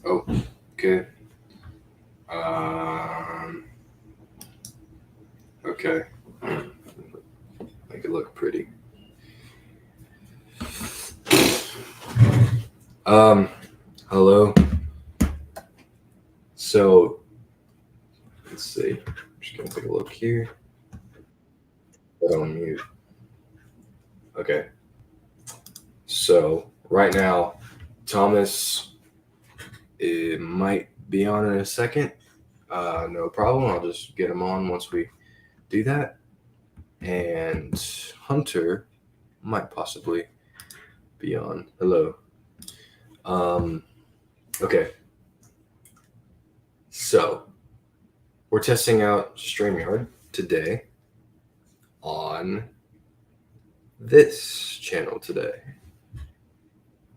Oh, okay. Okay. Make it look pretty. Um, hello. So let's see. I'm just gonna take a look here. Put on mute. Okay. So right now, Thomas, it might be on in a second. No problem. I'll just get him on once we do that. And Hunter might possibly be on. Hello. Um, okay. So we're testing out StreamYard today on this channel today.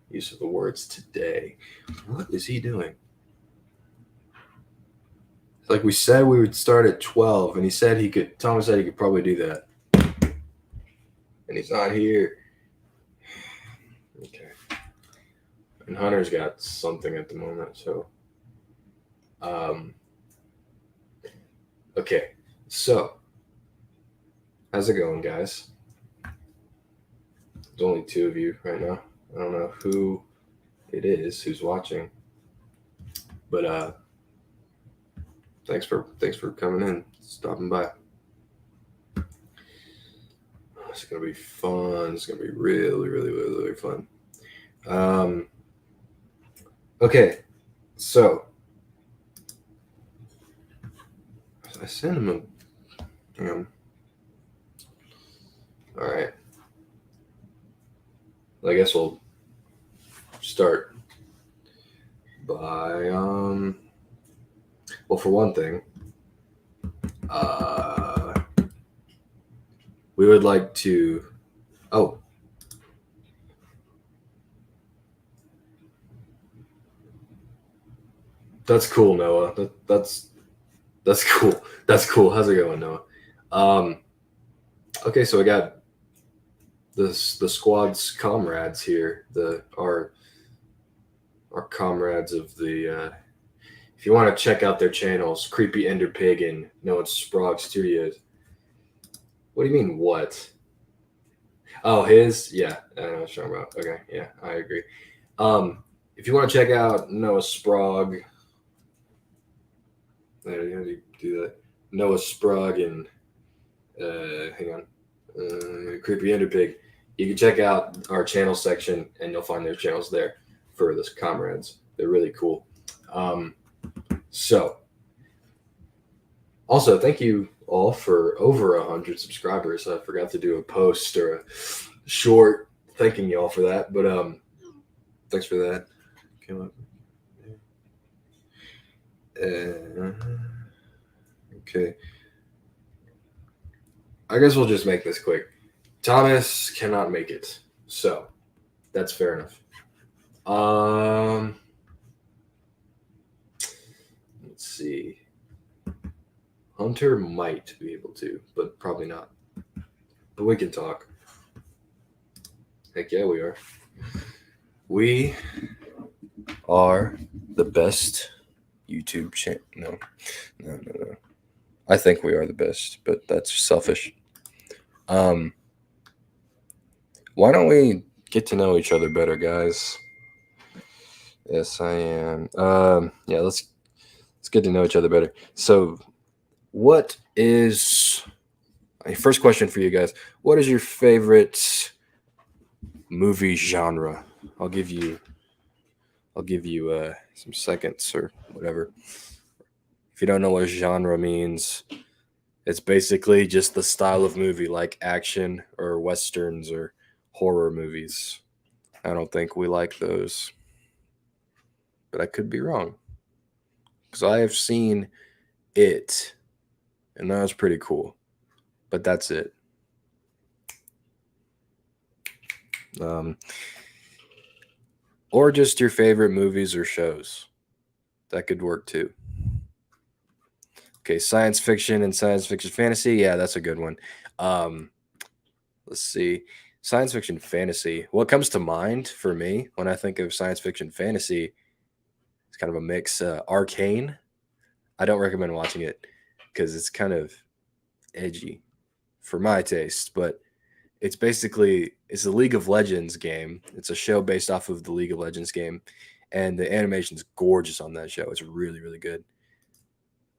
Use of the words today. What is he doing? Like we said, we would start at 12, and he said he could. Thomas said he could probably do that, and he's not here. Okay. And Hunter's got something at the moment, so. Okay, so how's it going, guys? There's only two of you right now. I don't know who it is who's watching, but thanks for coming in, stopping by. It's gonna be fun. It's gonna be really fun. Okay, so I sent him a. All right. I guess we'll start by well, for one thing, we would like to. Oh, that's cool, Noah. That's cool. That's cool. How's it going, Noah? Okay, so I got the squad's comrades here. Our comrades of the. If you want to check out their channels, Creepy Ender Pig and Noah Sprague Studios. What do you mean, what? Oh, his? Yeah, I know what you're talking about. Okay, yeah, I agree. If you want to check out Noah Sprague, how do you do that? Noah Sprague and hang on, Creepy Ender Pig. You can check out our channel section, and you'll find their channels there for the comrades. They're really cool. So, also, thank you all for over 100 subscribers. I forgot to do a post or a short thanking you all for that, but thanks for that. Okay. I guess we'll just make this quick. Thomas cannot make it, so that's fair enough. Let's see. Hunter might be able to, but probably not. But we can talk. Heck yeah, we are. We are the best YouTube channel. No. I think we are the best, but that's selfish. Why don't we get to know each other better, guys? Yes, I am. Yeah, let's get to know each other better. So, what is first question for you guys? What is your favorite movie genre? I'll give you some seconds or whatever. If you don't know what genre means, it's basically just the style of movie, like action or westerns or horror movies. I don't think we like those, but I could be wrong because I have seen it, and that was pretty cool. But that's it. Or just your favorite movies or shows. That could work too. Okay, science fiction and science fiction fantasy. Yeah, that's a good one. Let's see. Science fiction fantasy. What comes to mind for me when I think of science fiction fantasy It's kind of a mix. Arcane. I don't recommend watching it because it's kind of edgy for my taste, but it's a League of Legends game. It's a show based off of the League of Legends game, and the animation's gorgeous on that show. It's really, really good.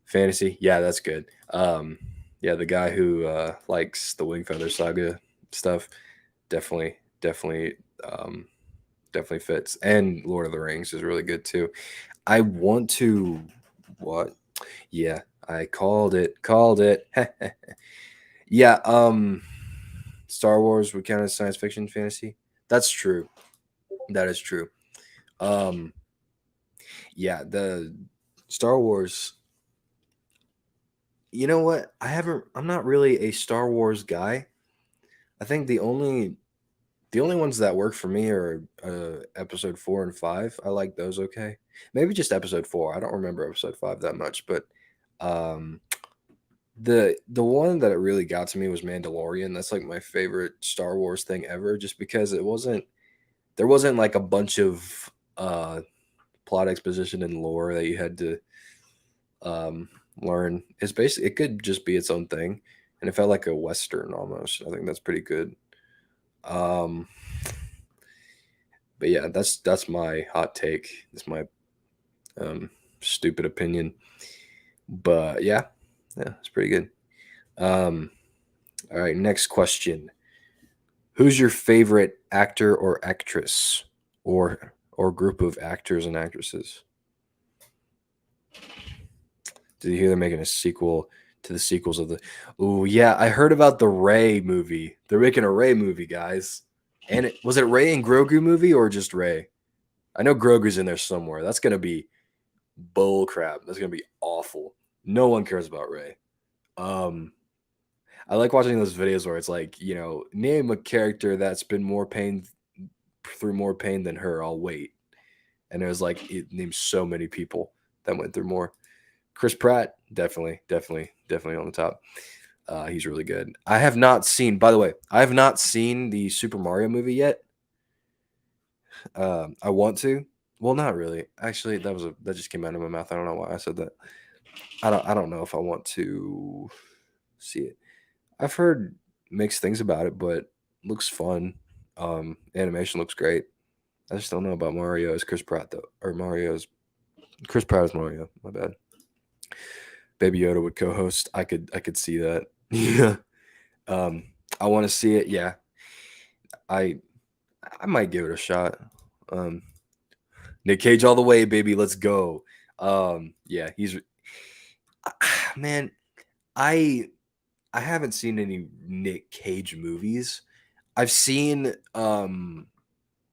Fantasy, yeah, that's good. Yeah, the guy who likes the Wing Feather Saga stuff definitely, um, definitely fits. And Lord of the Rings is really good too. I want to what? Yeah, I called it. Called it. Yeah, Star Wars would count as science fiction fantasy. That's true. That is true. Um yeah, the Star Wars, you know what? I'm not really a Star Wars guy. I think the only ones that work for me are episode 4 and 5. I like those okay. Maybe just episode 4. I don't remember episode 5 that much, but um the one that it really got to me was Mandalorian. That's like my favorite Star Wars thing ever, just because there wasn't like a bunch of plot exposition and lore that you had to learn. It's basically it could just be its own thing, and it felt like a western almost. I think that's pretty good. Um, but yeah, that's my hot take. It's my um, stupid opinion, but yeah, it's pretty good. Um, all right, next question. Who's your favorite actor or actress, or group of actors and actresses? Did you hear they're making a sequel to the sequels of the? Oh yeah, I heard about the Ray movie. They're making a Ray movie, guys. And was it Ray and Grogu movie or just Ray? I know Grogu's in there somewhere. That's gonna be bull crap. That's gonna be awful. No one cares about Ray. Um, I like watching those videos where it's like, name a character that's been more pain through more pain than her. I'll wait. And it was like it names so many people that went through more. Chris Pratt, definitely on the top. He's really good. I have not seen, by the way, I have not seen the Super Mario movie yet. I want to. Well, not really. Actually, that just came out of my mouth. I don't know why I said that. I don't know if I want to see it. I've heard mixed things about it, but looks fun. Animation looks great. I just don't know about Mario as Chris Pratt though, or Mario's Chris Pratt as Mario. My bad. Baby Yoda would co-host. I could see that. Yeah. Um, I want to see it. Yeah, I I might give it a shot. Um, Nick Cage all the way, baby. Let's go. Yeah, he's man. I I haven't seen any Nick Cage movies. I've seen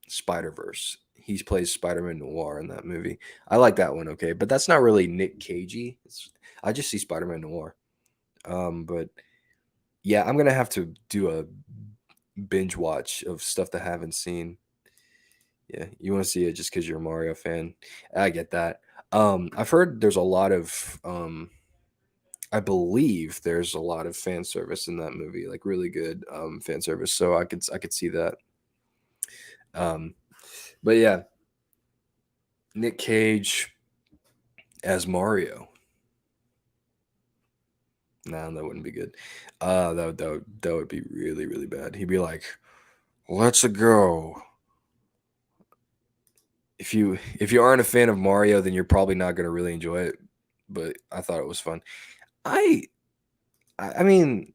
Spider Verse. He plays Spider Man Noir in that movie. I like that one. Okay, but that's not really Nick Cagey. I just see Spider Man Noir. But yeah, I'm gonna have to do a binge watch of stuff that I haven't seen. Yeah, you want to see it just because you're a Mario fan. I get that. I've heard there's a lot of I believe there's a lot of fan service in that movie, like really good fan service. So I could see that. Um, but yeah, Nick Cage as Mario. Nah, that wouldn't be good. That would be really really bad. He'd be like, "Let's go." If you aren't a fan of Mario, then you're probably not gonna really enjoy it. But I thought it was fun. I I mean,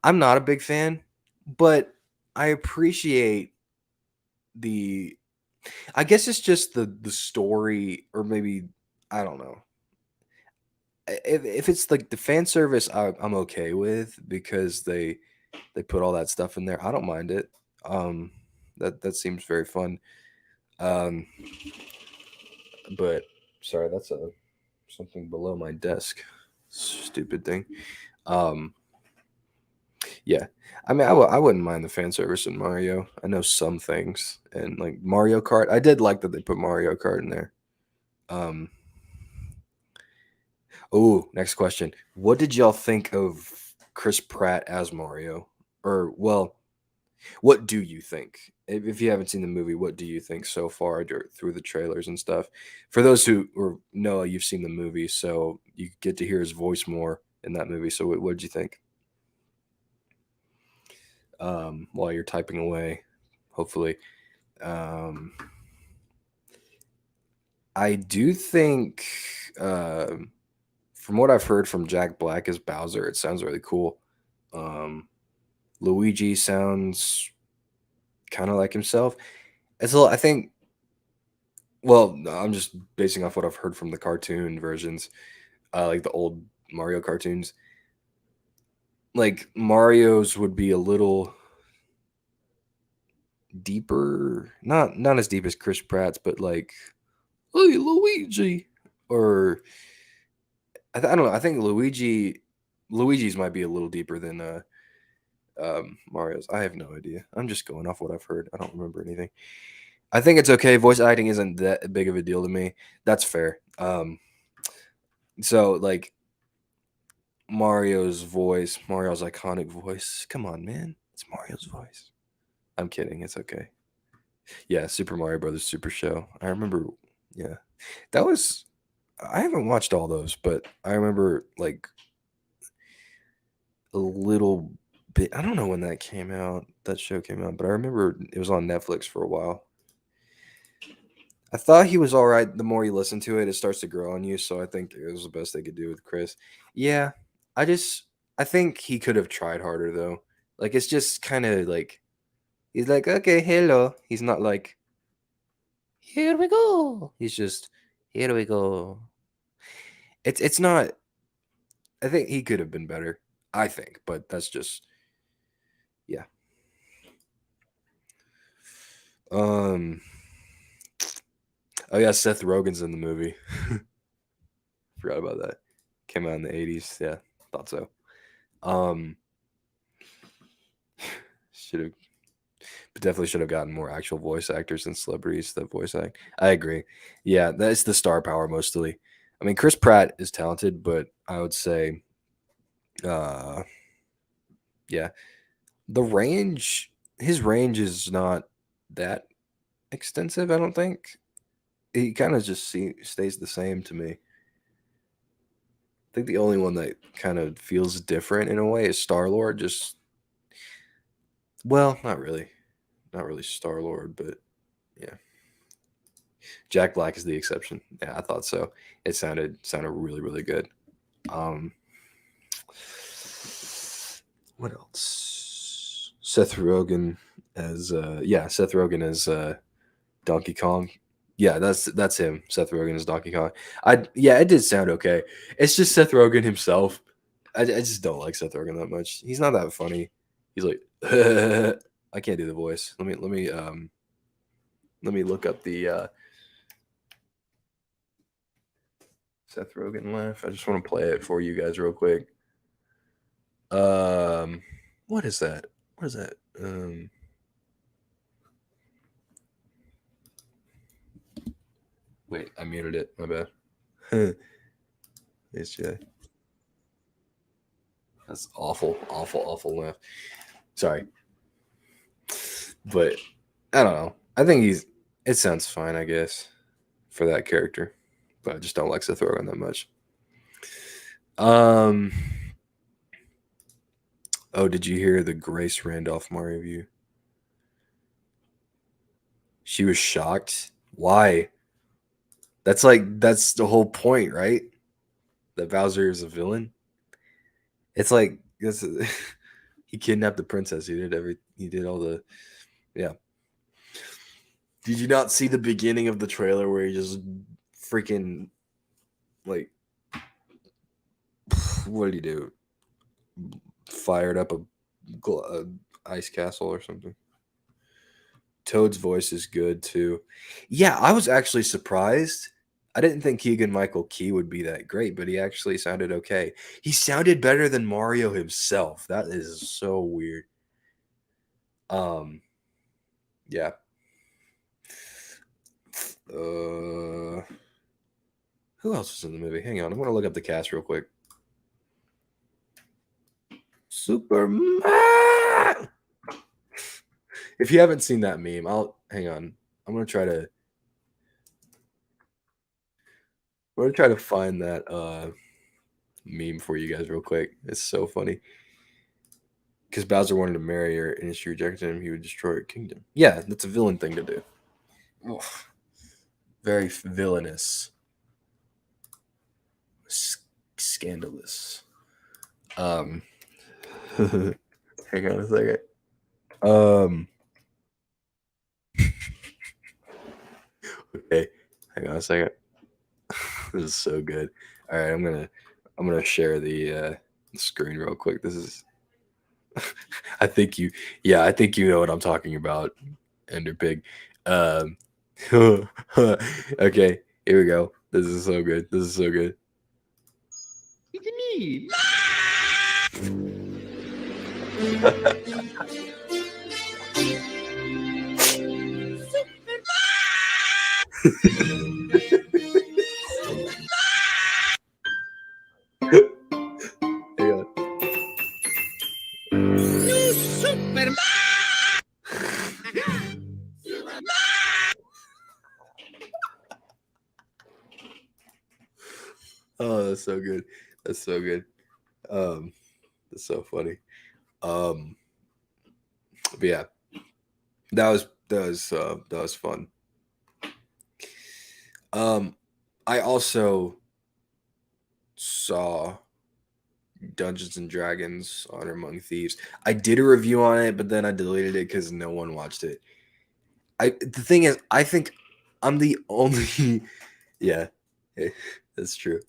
I'm not a big fan, but I appreciate the. I guess it's just the story, or maybe I don't know. If it's like the fan service, I'm okay with because they put all that stuff in there. I don't mind it. Um, that seems very fun. Um, but sorry, that's a something below my desk. Stupid thing. Um, yeah, I mean, I wouldn't mind the fan service in Mario. I know some things, and like Mario Kart, I did like that they put Mario Kart in there. Um, oh, next question. What did y'all think of Chris Pratt as Mario? Or well, What do you think? If you haven't seen the movie, what do you think so far through the trailers and stuff? For those who or know, you've seen the movie, so you get to hear his voice more in that movie. So what did you think? While you're typing away, hopefully. Um, I do think, from what I've heard from Jack Black as Bowser, it sounds really cool. Luigi sounds kind of like himself. It's a little, I think. Well, no, I'm just basing off what I've heard from the cartoon versions, like the old Mario cartoons. Like Mario's would be a little deeper, not as deep as Chris Pratt's, but like, hey Luigi, or I don't know. I think Luigi's might be a little deeper than Mario's. I have no idea. I'm just going off what I've heard. I don't remember anything. I think it's okay. Voice acting isn't that big of a deal to me. That's fair. So like Mario's iconic voice. Come on, man. It's Mario's voice. I'm kidding. It's okay. Yeah, Super Mario Brothers Super Show. I remember. Yeah, that was. I haven't watched all those, but I remember like a little bit. I don't know when that came out. That show came out, but I remember it was on Netflix for a while. I thought he was all right. The more you listen to it, it starts to grow on you. So I think it was the best they could do with Chris. Yeah, I think he could have tried harder though. Like it's just kind of like he's like, okay, hello. He's not like, here we go. He's just, here we go. It's not. I think he could have been better. I think, but that's just yeah. Um. Oh yeah, Seth Rogen's in the movie. Forgot about that. Came out in the 80s. Yeah, thought so. Um. Should have, but definitely should have gotten more actual voice actors and celebrities that voice act. I agree. Yeah, that's the star power mostly. I mean, Chris Pratt is talented, but I would say, uh, yeah, his range is not that extensive. I don't think he kind of just stays the same to me. I think the only one that kind of feels different in a way is Star Lord. Just well, not really Star Lord, but yeah. Jack Black is the exception. Yeah, I thought so. It sounded really really good. Um, what else? Seth Rogen as Donkey Kong. Yeah, that's him. Seth Rogen as Donkey Kong. It did sound okay. It's just Seth Rogen himself. I just don't like Seth Rogen that much. He's not that funny. He's like I can't do the voice. Let me look up the Seth Rogen laugh. I just want to play it for you guys real quick. What is that? What is that? Wait, I muted it. My bad. It's Jay. That's awful, awful, awful laugh. Sorry, but I don't know. I think it sounds fine, I guess, for that character, but I just don't like Seth Rogen that much. Oh, did you hear the Grace Randolph Mario review? She was shocked. Why? That's the whole point, right? That Bowser is a villain. It's like he kidnapped the princess. He did all the yeah. Did you not see the beginning of the trailer where he just freaking like what did he do? Fired up a ice castle or something. Toad's voice is good too. Yeah, I was actually surprised. I didn't think Keegan Michael Key would be that great, but he actually sounded okay. He sounded better than Mario himself. That is so weird. Yeah. Who else was in the movie? Hang on, I'm gonna look up the cast real quick. Superman. If you haven't seen that meme, I'll hang on. I'm gonna try to. I'm gonna try to find that meme for you guys real quick. It's so funny because Bowser wanted to marry her, and if she rejected him, he would destroy her kingdom. Yeah, that's a villain thing to do. Oof. Very villainous, scandalous. Um, hang on a second. Um, okay, hang on a second. This is so good. All right, I'm gonna share the screen real quick. This is I think you yeah, I think you know what I'm talking about, Ender Pig. Um okay, here we go. This is so good. This is so good. It's me. Hang on. Superman. Oh, that's so good. That's so good. Um that's so funny. Um but yeah, that was fun. I also saw Dungeons and Dragons Honor Among Thieves. I did a review on it, but then I deleted it because no one watched it. The thing is, I think I'm the only yeah, that's true.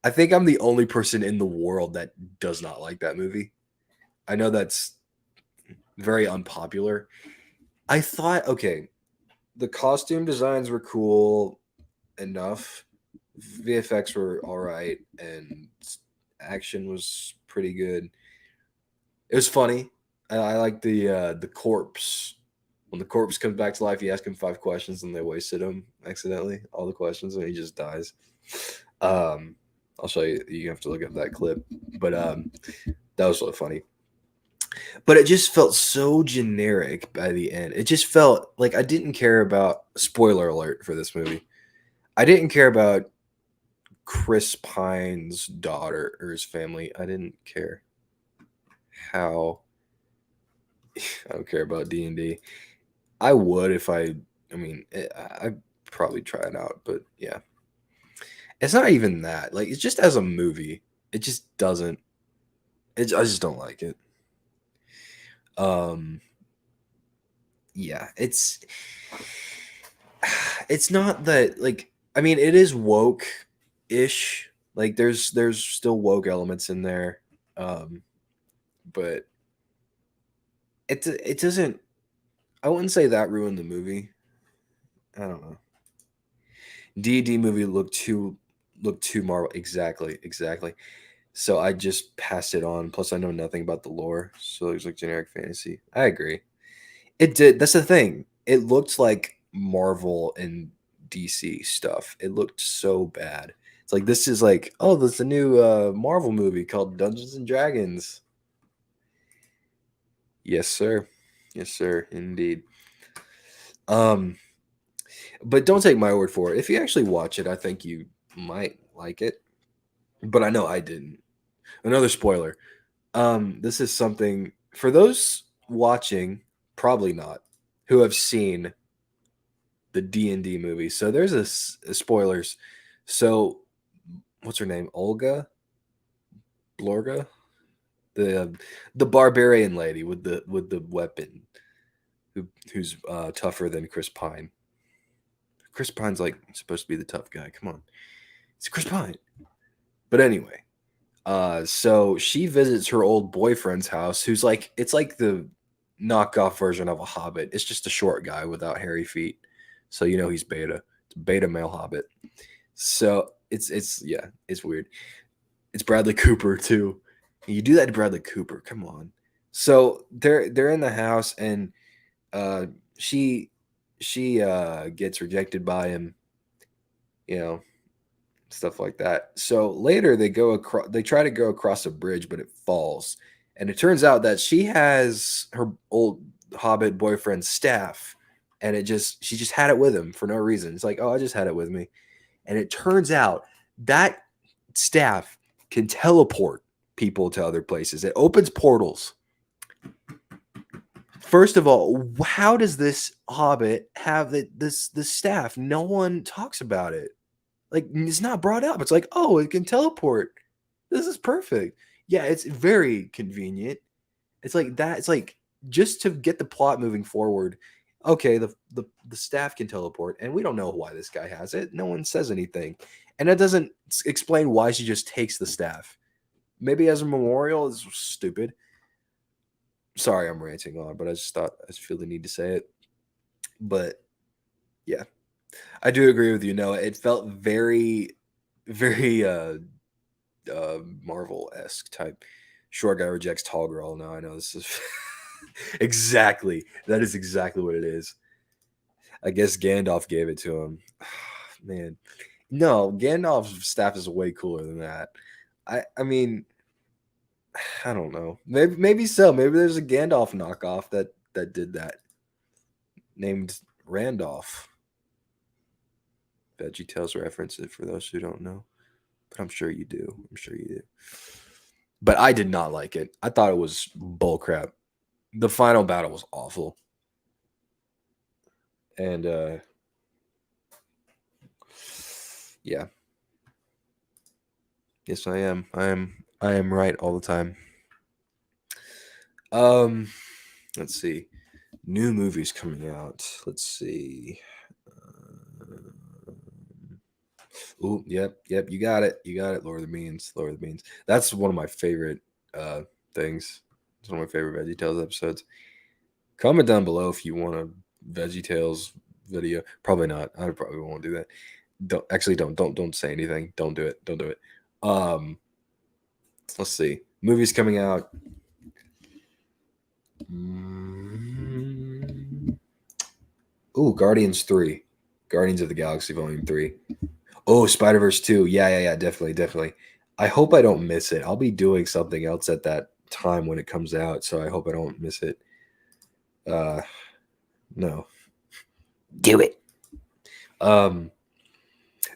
I think I'm the only person in the world that does not like that movie. I know that's very unpopular. I thought, okay, the costume designs were cool enough. VFX were all right, and action was pretty good. It was funny. I like the corpse. When the corpse comes back to life, you ask him 5 questions, and they wasted him accidentally. All the questions, and he just dies. I'll show you. You have to look up that clip, but that was really funny. But it just felt so generic by the end. It just felt like I didn't care about. Spoiler alert for this movie. I didn't care about Chris Pine's daughter or his family. I didn't care how. I don't care about D&D. I would if I mean, I'd probably try it out, but yeah. It's not even that. Like, it's just as a movie, it just doesn't. I just don't like it. Um, yeah, it's not that like. I mean, it is woke ish. Like, there's still woke elements in there, but it doesn't. I wouldn't say that ruined the movie. I don't know. D&D movie looked too Marvel. Exactly. So I just passed it on. Plus, I know nothing about the lore, so it was like generic fantasy. I agree. It did. That's the thing. It looked like Marvel and DC stuff. It looked so bad. It's like this is like, oh, there's a new Marvel movie called Dungeons and Dragons. Yes, sir. Yes, sir. Indeed. Um, but don't take my word for it. If you actually watch it, I think you might like it. But I know I didn't. Another spoiler. This is something for those watching, probably not, who have seen the D&D movie. So there's spoilers. So what's her name? Olga Blorga, the barbarian lady with the weapon, who's tougher than Chris Pine. Chris Pine's like supposed to be the tough guy. Come on, it's Chris Pine. But anyway, so she visits her old boyfriend's house, who's like, it's like the knockoff version of a hobbit. It's just a short guy without hairy feet. So you know he's beta. It's beta male hobbit. So it's yeah, it's weird. It's Bradley Cooper too. You do that to Bradley Cooper. Come on. So they're in the house, and uh she gets rejected by him, you know, stuff like that. So later they try to go across a bridge, but it falls. And it turns out that she has her old Hobbit boyfriend's staff, and she just had it with him for no reason. It's like, oh, I just had it with me, and it turns out that staff can teleport people to other places. It opens portals. First of all, how does this Hobbit have this staff? No one talks about it. Like, it's not brought up. It's like, oh, it can teleport. This is perfect. Yeah, it's very convenient. It's like that. It's like just to get the plot moving forward. Okay, the staff can teleport, and we don't know why this guy has it. No one says anything, and that doesn't explain why she just takes the staff. Maybe as a memorial is stupid. Sorry, I'm ranting on, but I just feel the need to say it. But yeah, I do agree with you. No, it felt very, very Marvel-esque type. Short guy rejects tall girl. No, I know this is exactly. That is exactly what it is. I guess Gandalf gave it to him. Man, no, Gandalf's staff is way cooler than that. I mean, I don't know. Maybe so. Maybe there's a Gandalf knockoff that did that, named Randolph. VeggieTales reference it for those who don't know, but I'm sure you do. I'm sure you do. But I did not like it. I thought it was bullcrap. The final battle was awful. And yeah. Yes, I am. I am right all the time. Let's see. New movies coming out. Let's see. Oh, yep. You got it. Lord of the Beans. That's one of my favorite things. It's one of my favorite VeggieTales episodes. Comment down below if you want a VeggieTales video. Probably not. I probably won't do that. Don't say anything. Don't do it. Let's see. Movies coming out. Ooh, Guardians 3. Guardians of the Galaxy Volume 3. Oh, Spider-Verse 2. Yeah, definitely. I hope I don't miss it. I'll be doing something else at that time when it comes out, so I hope I don't miss it. No. Do it. But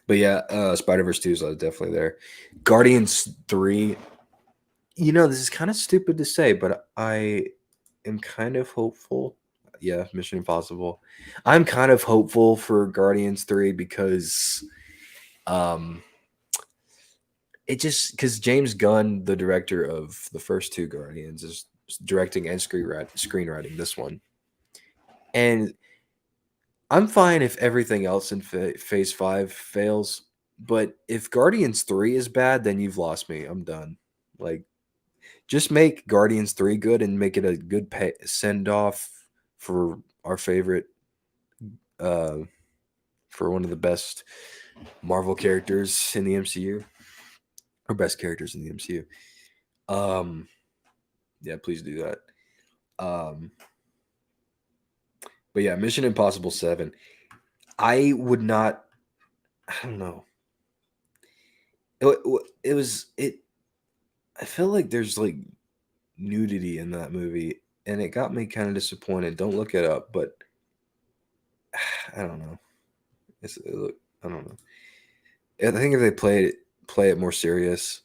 yeah, Spider-Verse 2 is definitely there. Guardians 3. You know, this is kind of stupid to say, but I am kind of hopeful. Yeah, Mission Impossible. I'm kind of hopeful for Guardians 3 because it just because James Gunn, the director of the first two Guardians, is directing and screenwriting this one. And I'm fine if everything else in Phase 5 fails, but if Guardians 3 is bad, then you've lost me. I'm done. Like, just make Guardians 3 good and make it a good send-off for our favorite, for one of the best Marvel characters in the MCU, or best characters in the MCU. Yeah, please do that. But yeah, Mission Impossible 7. I would not. I don't know. It was. I feel like there's like nudity in that movie, and it got me kind of disappointed. Don't look it up, but I don't know. I don't know. I think if they play it more serious,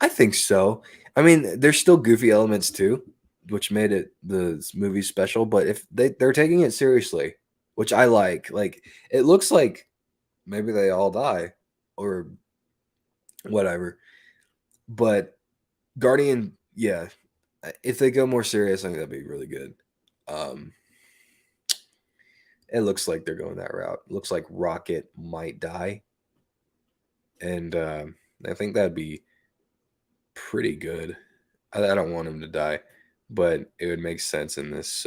I think so. I mean, there's still goofy elements too, which made it the movie special. But if they're taking it seriously, which I like it looks like maybe they all die or whatever. But Guardian, yeah, if they go more serious, I think that'd be really good. It looks like they're going that route. It looks like Rocket might die, and I think that'd be pretty good. I don't want him to die, but it would make sense in this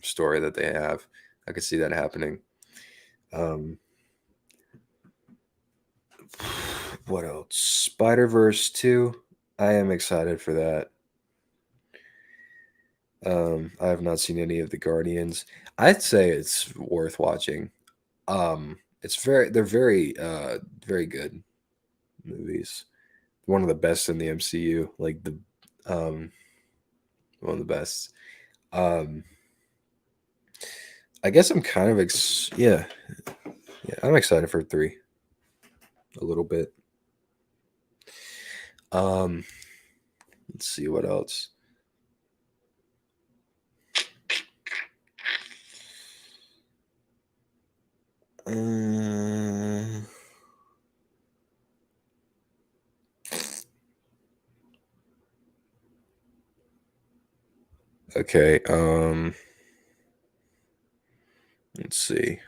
story that they have. I could see that happening. What else? Spider-Verse 2. I am excited for that. I have not seen any of the Guardians. I'd say it's worth watching. They're very good movies. One of the best in the MCU, like one of the best. I guess I'm kind of yeah, I'm excited for 3 a little bit. Let's see what else. Okay, let's see.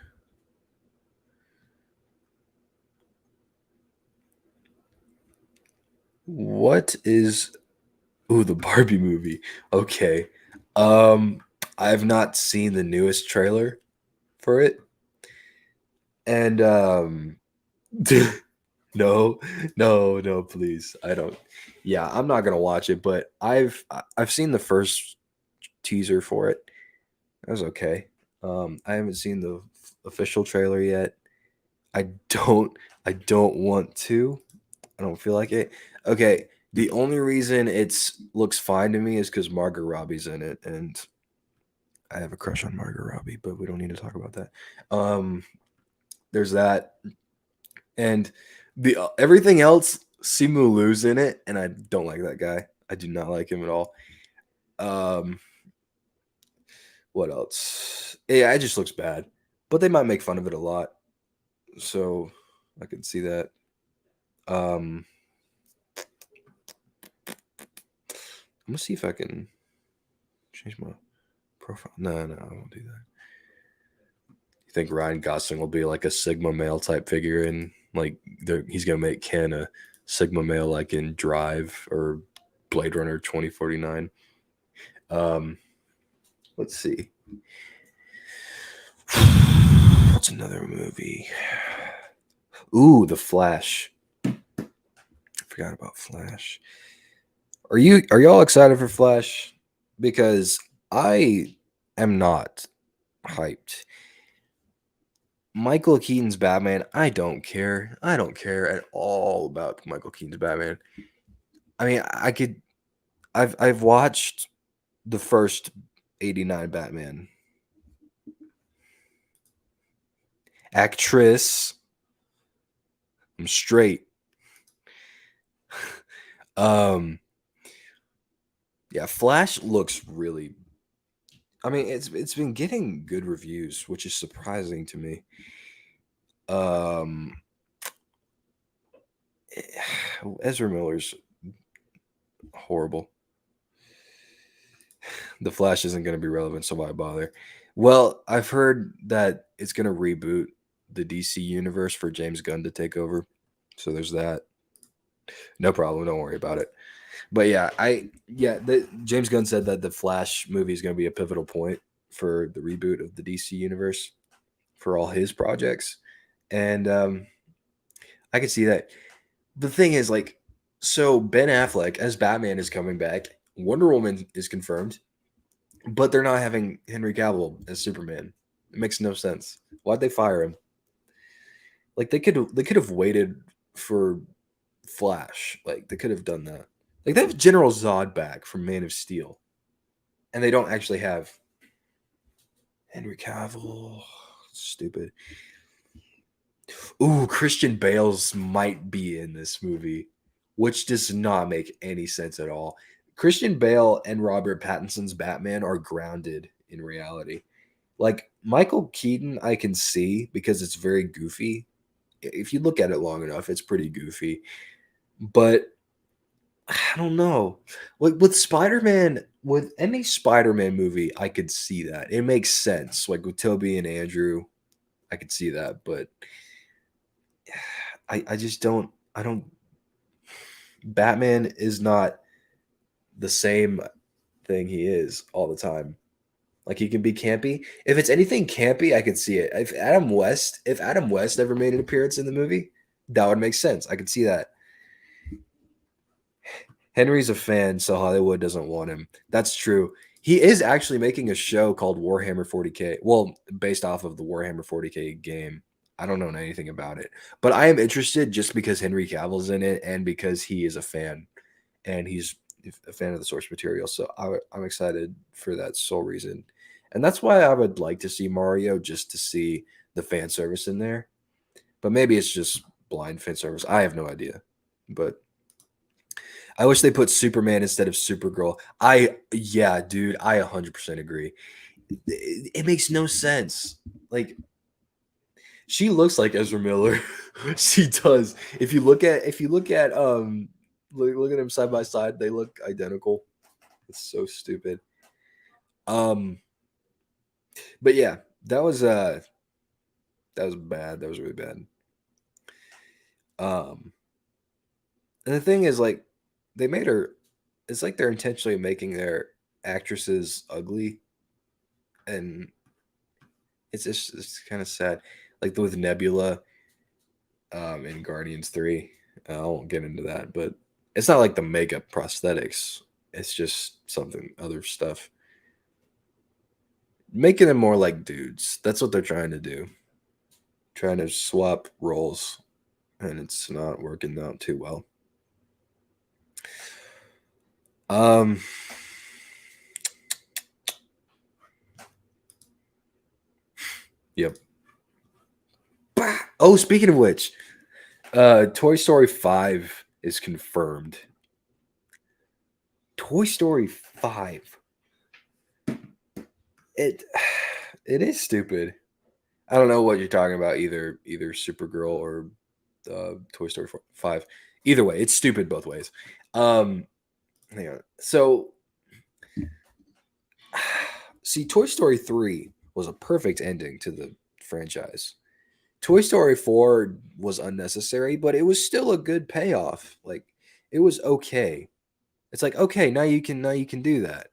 What is the Barbie movie? Okay. I've not seen the newest trailer for it. And no, no, please. I don't. Yeah, I'm not gonna watch it, but I've seen the first teaser for it. That was okay. I haven't seen the official trailer yet. I don't I don't want to. I don't feel like it. Okay, the only reason it's looks fine to me is because Margot Robbie's in it, and I have a crush on Margot Robbie, but we don't need to talk about that. There's that, and the everything else, Simu Liu's in it, and I don't like that guy. I do not like him at all. Um, what else? Yeah, it just looks bad, but they might make fun of it a lot, so I can see that. Um, I'm gonna see if I can change my profile. No, I won't do that. You think Ryan Gosling will be like a Sigma male type figure, and like he's gonna make Ken a Sigma male, like in Drive or Blade Runner 2049? Let's see. What's another movie? Ooh, The Flash. I forgot about Flash. Are y'all excited for Flash? Because I am not hyped. Michael Keaton's Batman, I don't care. I don't care at all about Michael Keaton's Batman. I mean, I've watched the first 89 Batman. Actress. I'm straight. Yeah, Flash looks really, I mean, it's been getting good reviews, which is surprising to me. Um Ezra Miller's horrible. The Flash isn't going to be relevant, so why bother? Well, I've heard that it's going to reboot the DC universe for James Gunn to take over. So there's that. No problem. Don't worry about it. But yeah, James Gunn said that the Flash movie is going to be a pivotal point for the reboot of the DC universe for all his projects, and I can see that. The thing is, like, so Ben Affleck as Batman is coming back. Wonder Woman is confirmed, but they're not having Henry Cavill as Superman. It makes no sense. Why'd they fire him? Like they could have waited for Flash. Like they could have done that. Like they have General Zod back from Man of Steel, and they don't actually have Henry Cavill. Stupid. Ooh, Christian Bale's might be in this movie, which does not make any sense at all. Christian Bale and Robert Pattinson's Batman are grounded in reality. Like Michael Keaton, I can see because it's very goofy. If you look at it long enough, it's pretty goofy. But I don't know. Like with Spider-Man, with any Spider-Man movie, I could see that. It makes sense. Like with Toby and Andrew, I could see that. But I just don't. I don't. Batman is not the same thing he is all the time. Like he can be campy. If it's anything campy, I could see it. If Adam West ever made an appearance in the movie, that would make sense. I could see that. Henry's a fan, so Hollywood doesn't want him. That's true. He is actually making a show called Warhammer 40K. Well, based off of the Warhammer 40K game. I don't know anything about it, but I am interested just because Henry Cavill's in it and because he is a fan and he's a fan of the source material, so I'm excited for that sole reason, and that's why I would like to see Mario just to see the fan service in there. But maybe it's just blind fan service. I have no idea, but I wish they put Superman instead of Supergirl. Yeah, dude, I 100% agree. It makes no sense. Like she looks like Ezra Miller. She does. Look at them side by side, they look identical. It's so stupid. Um but yeah, that was bad. That was really bad. Um and the thing is like they made her it's like they're intentionally making their actresses ugly, and it's kind of sad. Like with Nebula in Guardians 3. I won't get into that, but it's not like the makeup prosthetics. It's just something other stuff. Making them more like dudes. That's what they're trying to do. Trying to swap roles, and it's not working out too well. Um Yep. Oh, speaking of which, Toy Story 5 is confirmed. Toy Story 5. It it is stupid. I don't know what you're talking about, either Supergirl or Toy Story 5. Either way, it's stupid both ways. Hang on. So see, Toy Story 3 was a perfect ending to the franchise. Toy Story 4 was unnecessary, but it was still a good payoff. Like it was okay. It's like, okay, now you can do that.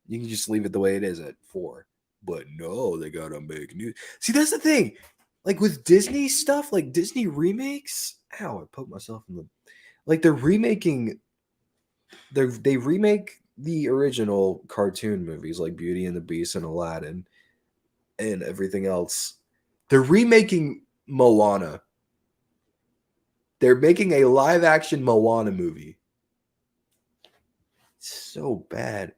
You can just leave it the way it is at 4. But no, they gotta make new. See, that's the thing. Like with Disney stuff, like Disney remakes. Ow, I poked myself in the. Like they're remaking. They remake the original cartoon movies like Beauty and the Beast and Aladdin and everything else. They're remaking Moana. They're making a live action Moana movie. It's so bad.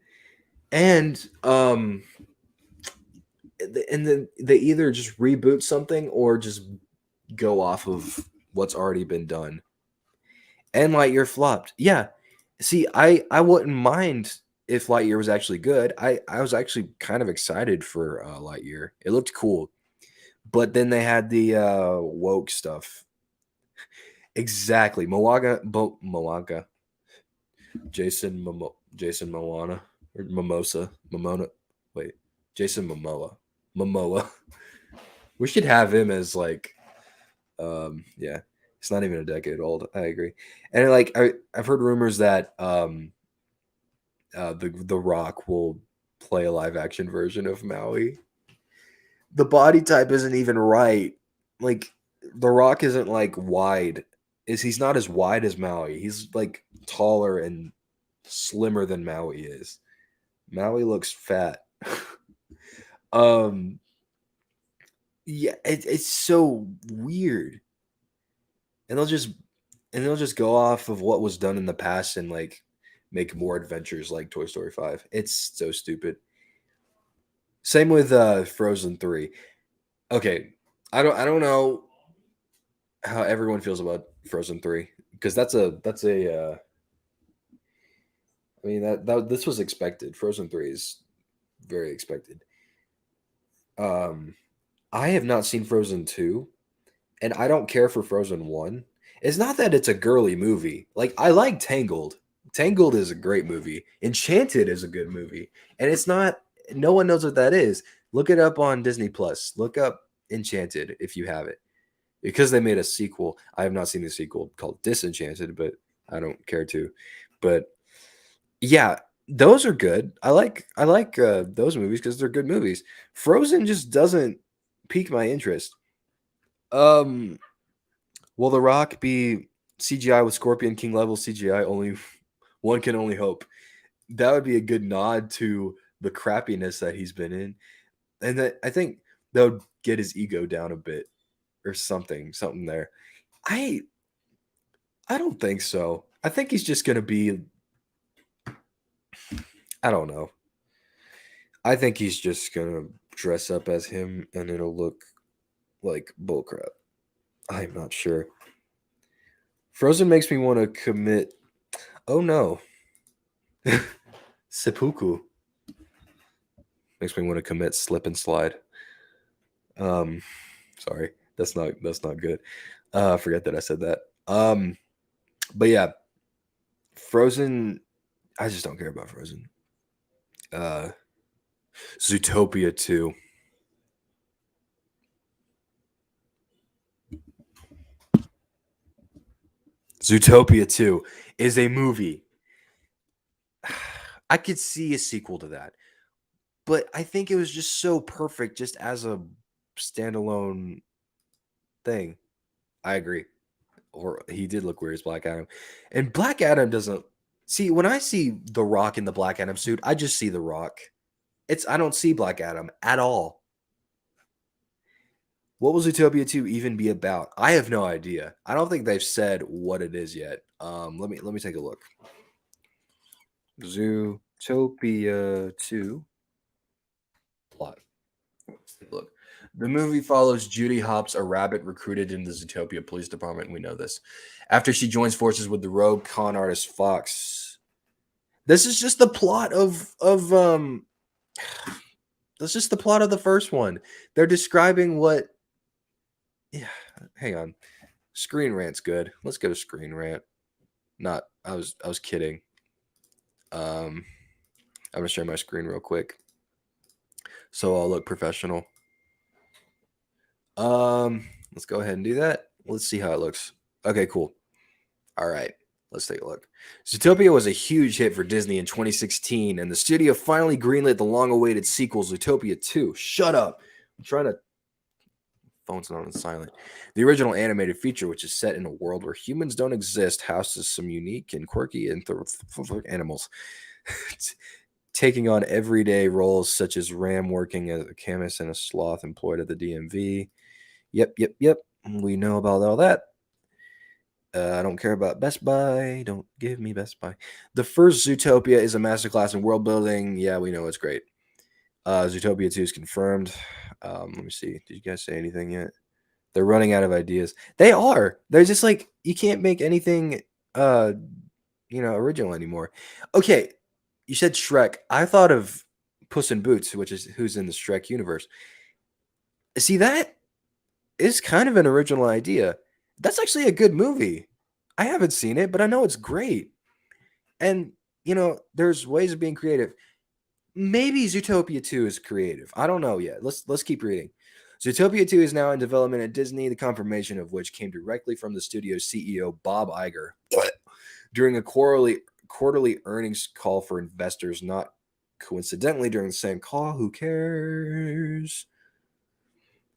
And then they either just reboot something or just go off of what's already been done. And Lightyear flopped. Yeah. See, I wouldn't mind if Lightyear was actually good. I was actually kind of excited for Lightyear. It looked cool. But then they had the woke stuff. Exactly. Moana. Jason Moana or Mimosa. Momona. Wait. Jason Momoa. Momoa. We should have him as like yeah. It's not even a decade old. I agree. And like I've heard rumors that the Rock will play a live action version of Maui. The body type isn't even right. Like the Rock isn't like wide. He's not as wide as Maui. He's like taller and slimmer than Maui is. Maui looks fat. um yeah, it's so weird. And they'll just go off of what was done in the past and like make more adventures like Toy Story 5. It's so stupid. Same with Frozen 3. Okay, I don't know how everyone feels about Frozen 3 because that's a I mean that this was expected. Frozen 3 is very expected. Um I have not seen Frozen 2 and I don't care for Frozen 1. It's not that it's a girly movie. Like I like Tangled. Tangled is a great movie. Enchanted is a good movie. And it's not no one knows what that is. Look it up on Disney Plus. Look up Enchanted if you have it. Because they made a sequel. I have not seen the sequel called Disenchanted, but I don't care to. But yeah, those are good. I like those movies because they're good movies. Frozen just doesn't pique my interest. Um Will The Rock be CGI with Scorpion King level CGI? Only one can only hope. That would be a good nod to the crappiness that he's been in, and that I think that would get his ego down a bit or something there. I I don't think so. I think he's just gonna be. I don't know. I think he's just gonna dress up as him and it'll look like bullcrap. I'm not sure. Frozen makes me want to commit. Oh no. Seppuku makes me want to commit slip and slide. Um, sorry, that's not good. Forget that I said that. But yeah, Frozen. I just don't care about Frozen. Zootopia 2. Zootopia 2 is a movie. I could see a sequel to that. But I think it was just so perfect just as a standalone thing. I agree. Or he did look weird as Black Adam. And Black Adam doesn't see when I see The Rock in the Black Adam suit, I just see The Rock. I don't see Black Adam at all. What will Zootopia 2 even be about? I have no idea. I don't think they've said what it is yet. Let me take a look. Zootopia 2 plot. Let's take a look. The movie follows Judy Hopps, a rabbit recruited in the Zootopia Police Department. We know this. After she joins forces with the rogue con artist Fox. This is just the plot of that's just the plot of the first one. They're describing what. Yeah, hang on. Screen Rant's good. Let's go to Screen Rant. Not. I was kidding. I'm gonna share my screen real quick, so I'll look professional. Let's go ahead and do that. Let's see how it looks. Okay, cool. All right, let's take a look. Zootopia was a huge hit for Disney in 2016, and the studio finally greenlit the long-awaited sequel, Zootopia 2. Shut up. I'm trying to... Phone's not on silent. The original animated feature, which is set in a world where humans don't exist, houses some unique and quirky animals, taking on everyday roles such as Ram working as a chemist and a sloth employed at the DMV. Yep. We know about all that. I don't care about Best Buy. Don't give me Best Buy. The first Zootopia is a masterclass in world building. Yeah, we know it's great. Zootopia 2 is confirmed. Let me see. Did you guys say anything yet? They're running out of ideas. They are. They're just like, you can't make anything original anymore. Okay, you said Shrek. I thought of Puss in Boots, which is who's in the Shrek universe. See, that is kind of an original idea. That's actually a good movie. I haven't seen it, but I know it's great. And, there's ways of being creative. Maybe Zootopia 2 is creative. I don't know yet. Let's keep reading. Zootopia 2 is now in development at Disney, the confirmation of which came directly from the studio's CEO, Bob Iger, during a quarterly earnings call for investors, not coincidentally during the same call. Who cares?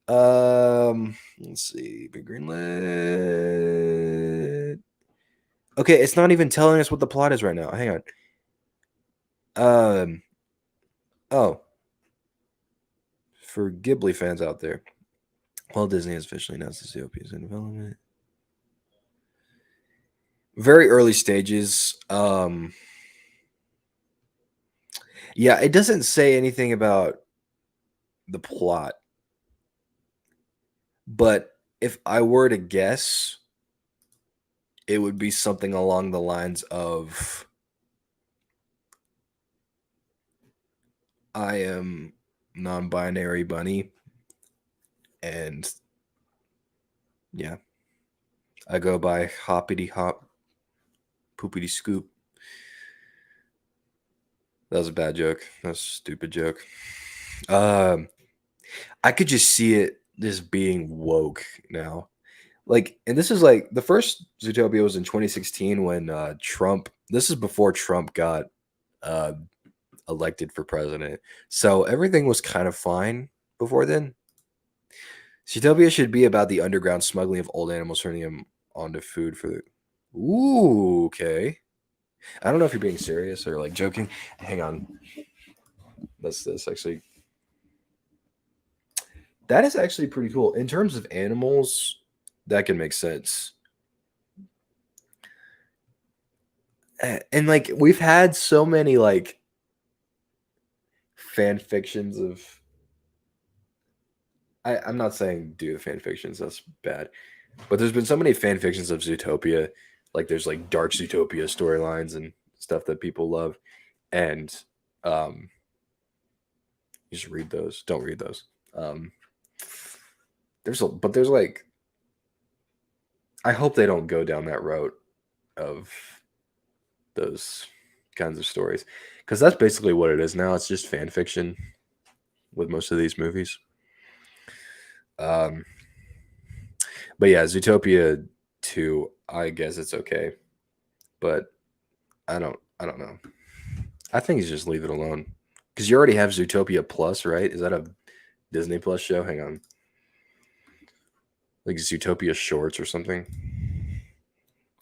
Let's see. Big greenlit. Okay, it's not even telling us what the plot is right now. Hang on. Oh. For Ghibli fans out there, Walt Disney has officially announced Zootopia is in development. Very early stages. Yeah, it doesn't say anything about the plot. But if I were to guess, it would be something along the lines of I am non-binary bunny, and yeah, I go by hoppity hop, poopity scoop. That was a bad joke. That was a stupid joke. I could just see it just being woke now. Like, and this is like the first Zootopia was in 2016 when Trump. This is before Trump got elected for president, so everything was kind of fine before then. Zootopia should be about the underground smuggling of old animals, turning them onto food for the. Ooh, okay. I don't know if you're being serious or like joking. Hang on. That's this actually. That is actually pretty cool. In terms of animals, that can make sense. And like we've had so many like fan fictions of. I'm not saying do the fan fictions. That's bad. But there's been so many fan fictions of Zootopia. Like there's like dark Zootopia storylines and stuff that people love. And you just read those. Don't read those. There's like, I hope they don't go down that road of those kinds of stories, because that's basically what it is now. It's just fan fiction with most of these movies. But yeah, Zootopia 2, I guess it's okay, but I don't know. I think you just leave it alone, because you already have Zootopia Plus, right? Is that a Disney Plus show? Hang on, like Zootopia Shorts or something.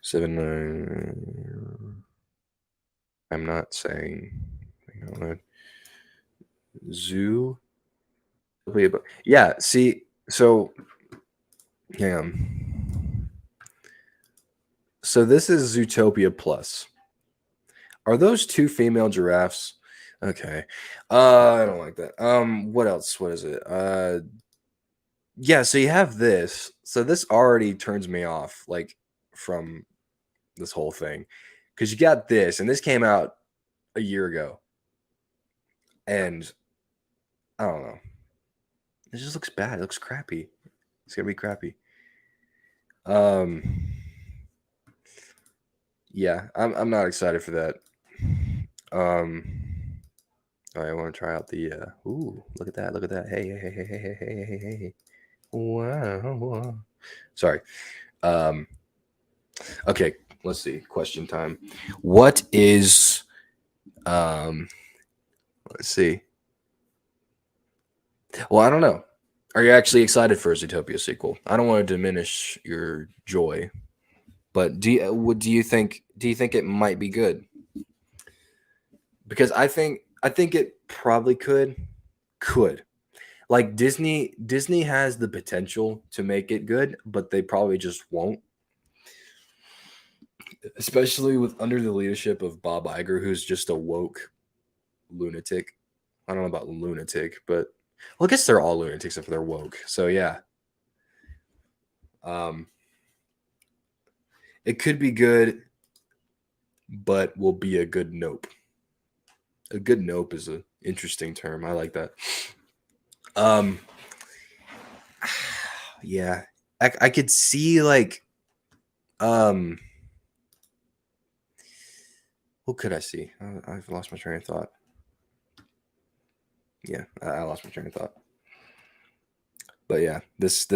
7. I'm not saying. Hang on. Zoo. Yeah. See. So. Hang on. So this is Zootopia Plus. Are those 2 female giraffes? Okay. I don't like that. What else? What is it? Yeah, so you have this. So this already turns me off, like, from this whole thing. Because you got this, and this came out a year ago. And I don't know. It just looks bad. It looks crappy. It's gonna be crappy. Yeah, I'm not excited for that. I want to try out the ooh, look at that, look at that. Hey. Wow. Sorry. Okay, let's see. Question time. What is let's see. Well, I don't know. Are you actually excited for a Zootopia sequel? I don't want to diminish your joy, but do you think it might be good? Because I think it probably could. Like Disney has the potential to make it good, but they probably just won't. Especially with under the leadership of Bob Iger, who's just a woke lunatic. I don't know about lunatic, but well, I guess they're all lunatics if they're woke. So yeah. It could be good, but will be a good nope. A good nope is an interesting term. I like that. Yeah. I could see like what could I see? I've lost my train of thought. Yeah, I lost my train of thought. But yeah, this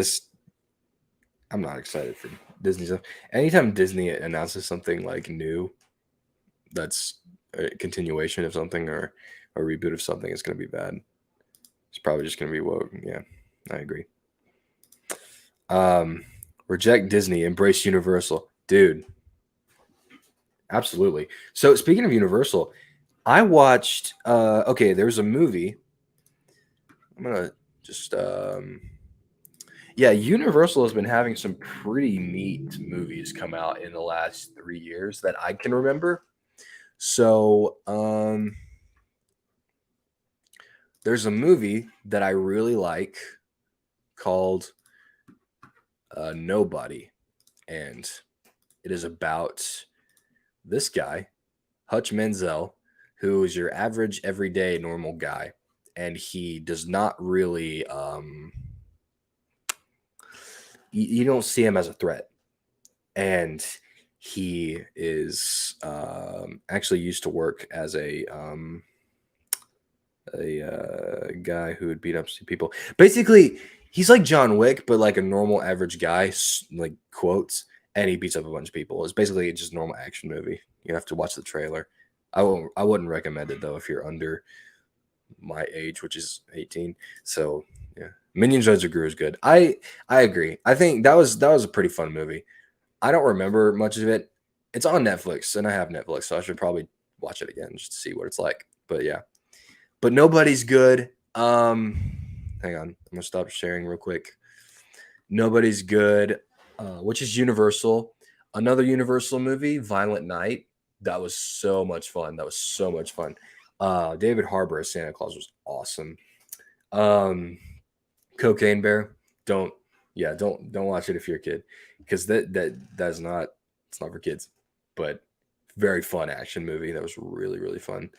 I'm not excited for Disney stuff. Anytime Disney announces something like new, that's a continuation of something or a reboot of something, it's gonna be bad. It's probably just gonna be woke. Yeah, I agree. Reject Disney, embrace Universal, dude. Absolutely. So speaking of Universal, I watched. Okay, there's a movie. I'm gonna just. Yeah, Universal has been having some pretty neat movies come out in the last 3 years that I can remember. So, there's a movie that I really like called Nobody, and it is about this guy, Hutch Menzel, who is your average, everyday, normal guy, and he does not really. You don't see him as a threat, and he is actually used to work as a guy who would beat up people. Basically, he's like John Wick, but like a normal average guy, like quotes, and he beats up a bunch of people. It's basically just a normal action movie. You have to watch the trailer. I wouldn't recommend it though if you're under my age, which is 18. So yeah, Minions Rise of Gru is good. I agree. I think that was a pretty fun movie. I don't remember much of it. It's on Netflix, and I have Netflix, so I should probably watch it again just to see what it's like. But yeah, but Nobody's good. Hang on, I'm gonna stop sharing real quick. Nobody's good, which is Universal. Another Universal movie, Violent Night. That was so much fun. David Harbour as Santa Claus was awesome. Cocaine Bear, don't watch it if you're a kid, because that's not, it's not for kids, but very fun action movie that was really, really fun.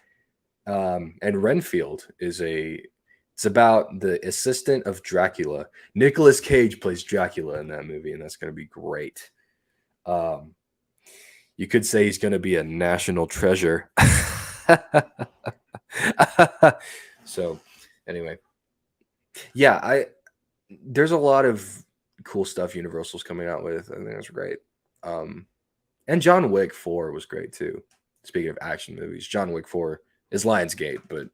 And Renfield it's about the assistant of Dracula. Nicolas Cage plays Dracula in that movie, and that's going to be great. You could say he's going to be a national treasure. So anyway, yeah, there's a lot of cool stuff Universal's coming out with. I think that's great. And John Wick 4 was great too. Speaking of action movies, John Wick 4 is Lionsgate, but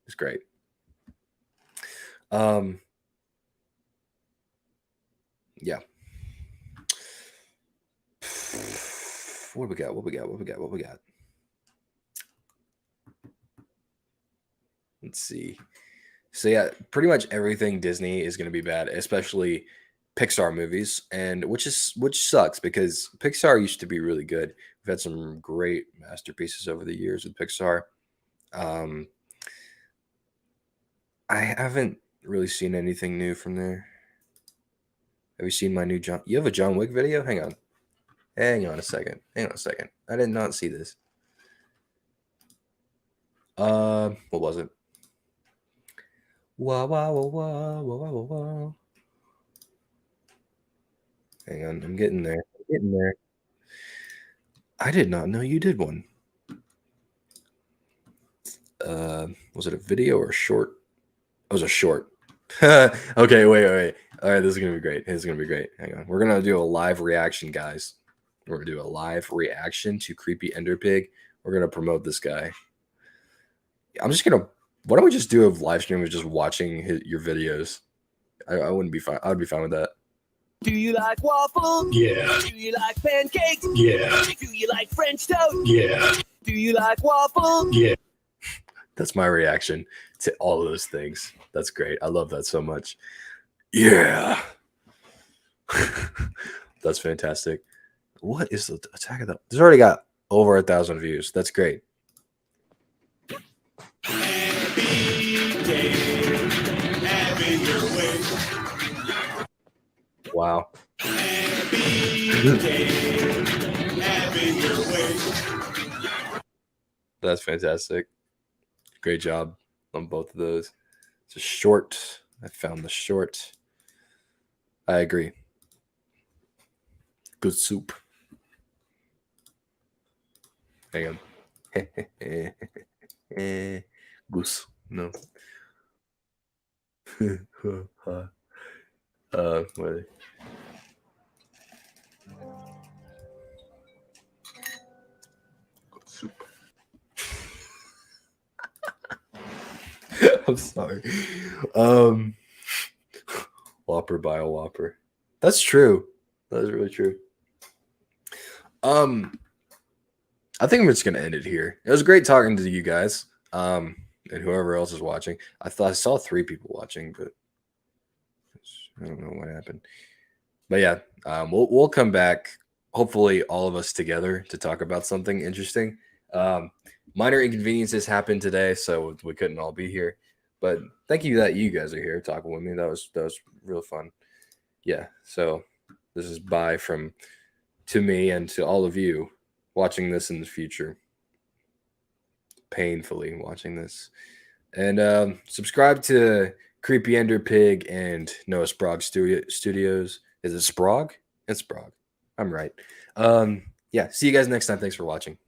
it's great. Yeah. What we got? Let's see. So yeah, pretty much everything Disney is going to be bad, especially Pixar movies, and which sucks because Pixar used to be really good. We've had some great masterpieces over the years with Pixar. I haven't really seen anything new from there. Have you seen my new John? You have a John Wick video? Hang on a second. I did not see this. What was it? Wow. Hang on, I'm getting there. I did not know you did one. Was it a video or a short? It was a short. Okay, wait. All right, this is gonna be great. Hang on. We're gonna do a live reaction, guys. We're gonna do a live reaction to Creepy Ender Pig. We're gonna promote this guy. I'm just gonna. Why don't we just do a live stream of just watching your videos? I wouldn't be fine. I would be fine with that. Do you like waffles? Yeah. Do you like pancakes? Yeah. Do you like French toast? Yeah. Do you like waffles? Yeah. That's my reaction to all of those things. That's great. I love that so much. Yeah. That's fantastic. What is the Attack of the... It's already got over 1,000 views. That's great. Wow. That's fantastic. Great job on both of those. It's a short. I found the short. I agree. Good soup. Hang on. Goose. No. Wait. Good soup. I'm sorry. Whopper by a Whopper. That's true. That is really true. I think I'm just gonna end it here. It was great talking to you guys. And whoever else is watching. I saw 3 people watching, but I don't know what happened. But yeah, we'll come back. Hopefully, all of us together to talk about something interesting. Minor inconveniences happened today, so we couldn't all be here. But thank you that you guys are here talking with me. That was real fun. Yeah. So this is bye to me and to all of you watching this in the future. Painfully watching this. And subscribe to Creepy Ender Pig and Noah Sprague Studios. Is it Sprague? It's Sprague. I'm right. Yeah. See you guys next time. Thanks for watching.